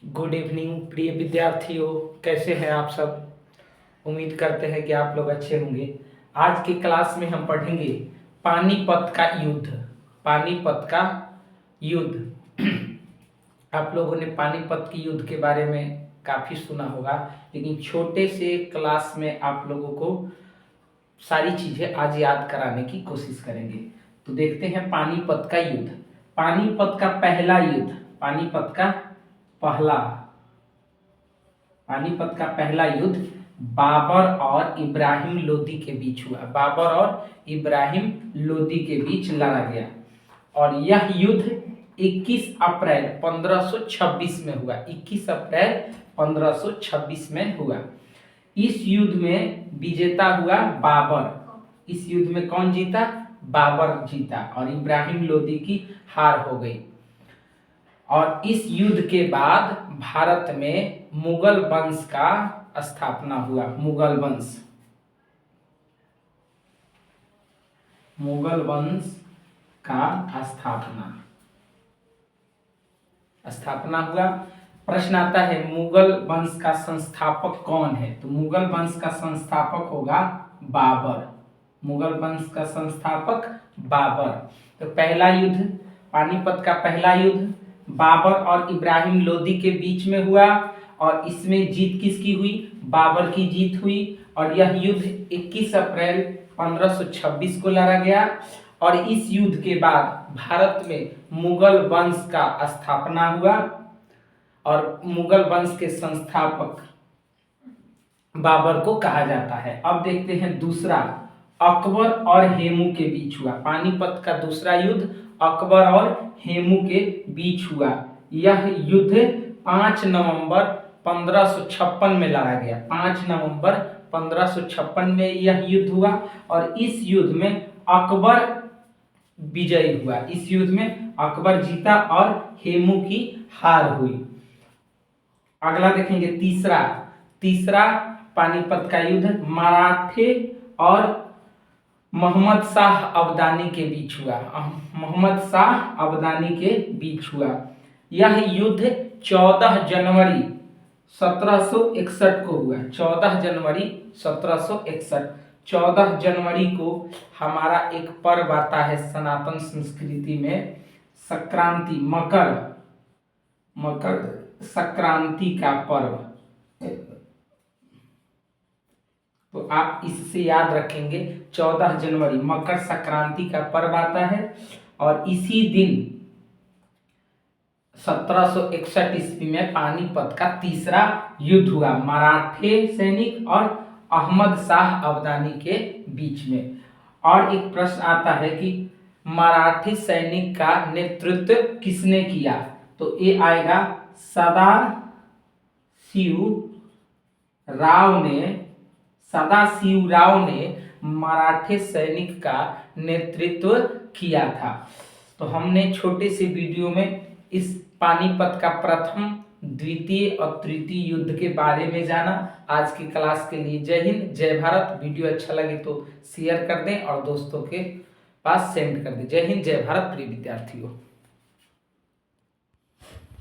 Good evening प्रिय विद्यार्थियों, कैसे हैं आप सब। उम्मीद करते हैं कि आप लोग अच्छे होंगे। आज की क्लास में हम पढ़ेंगे पानीपत का युद्ध। पानीपत का युद्ध आप लोगों ने पानीपत के युद्ध के बारे में काफ़ी सुना होगा, लेकिन छोटे से क्लास में आप लोगों को सारी चीज़ें आज याद कराने की कोशिश करेंगे। तो देखते हैं पानीपत का युद्ध। पानीपत का पहला युद्ध, पहला पानीपत का पहला युद्ध बाबर और इब्राहिम लोदी के बीच हुआ। बाबर और इब्राहिम लोदी के बीच लड़ा गया और यह युद्ध 21 अप्रैल 1526 में हुआ। 21 अप्रैल 1526 में हुआ। इस युद्ध में विजेता हुआ बाबर। इस युद्ध में कौन जीता? बाबर जीता और इब्राहिम लोदी की हार हो गई। और इस युद्ध के बाद भारत में मुगल वंश का स्थापना हुआ। मुगल वंश का स्थापना हुआ। प्रश्न आता है मुगल वंश का संस्थापक कौन है? तो मुगल वंश का संस्थापक होगा बाबर। मुगल वंश का संस्थापक बाबर। तो पहला युद्ध, पानीपत का पहला युद्ध बाबर और इब्राहिम लोदी के बीच में हुआ और इसमें जीत किसकी हुई? बाबर की जीत हुई। और यह युद्ध 21 अप्रैल 1526 को लड़ा गया और इस युद्ध के बाद भारत में मुगल वंश का स्थापना हुआ और मुगल वंश के संस्थापक बाबर को कहा जाता है। अब देखते हैं दूसरा, अकबर और हेमू के बीच हुआ। पानीपत का दूसरा युद्ध अकबर और हेमू के बीच हुआ। यह युद्ध 5 नवंबर 1556 में लड़ा गया। 5 नवंबर 1556 में यह युद्ध हुआ और इस युद्ध में अकबर विजयी हुआ। इस युद्ध में अकबर जीता और हेमू की हार हुई। अगला देखेंगे तीसरा पानीपत का युद्ध मराठे और मोहम्मद शाह अब्दाली के बीच हुआ। मोहम्मद शाह अब्दाली के बीच हुआ। यह युद्ध 14 जनवरी 1761 को हुआ। 14 जनवरी 1761। 14 जनवरी को हमारा एक पर्व आता है सनातन संस्कृति में, संक्रांति, मकर संक्रांति का पर्व। तो आप इससे याद रखेंगे 14 जनवरी मकर संक्रांति का पर्व आता है और इसी दिन 1761 ईस्वी में पानीपत का तीसरा युद्ध हुआ मराठे सैनिक और अहमद शाह अब्दाली के बीच में। और एक प्रश्न आता है कि मराठी सैनिक का नेतृत्व किसने किया? तो ये आएगा सदाशिव राव ने मराठे सैनिक का नेतृत्व किया था। तो हमने छोटे से वीडियो में इस पानीपत का प्रथम, द्वितीय और तृतीय युद्ध के बारे में जाना। आज की क्लास के लिए जय हिंद, जय भारत। वीडियो अच्छा लगे तो शेयर कर दें और दोस्तों के पास सेंड कर दें। जय हिंद, जय भारत प्रिय विद्यार्थियों।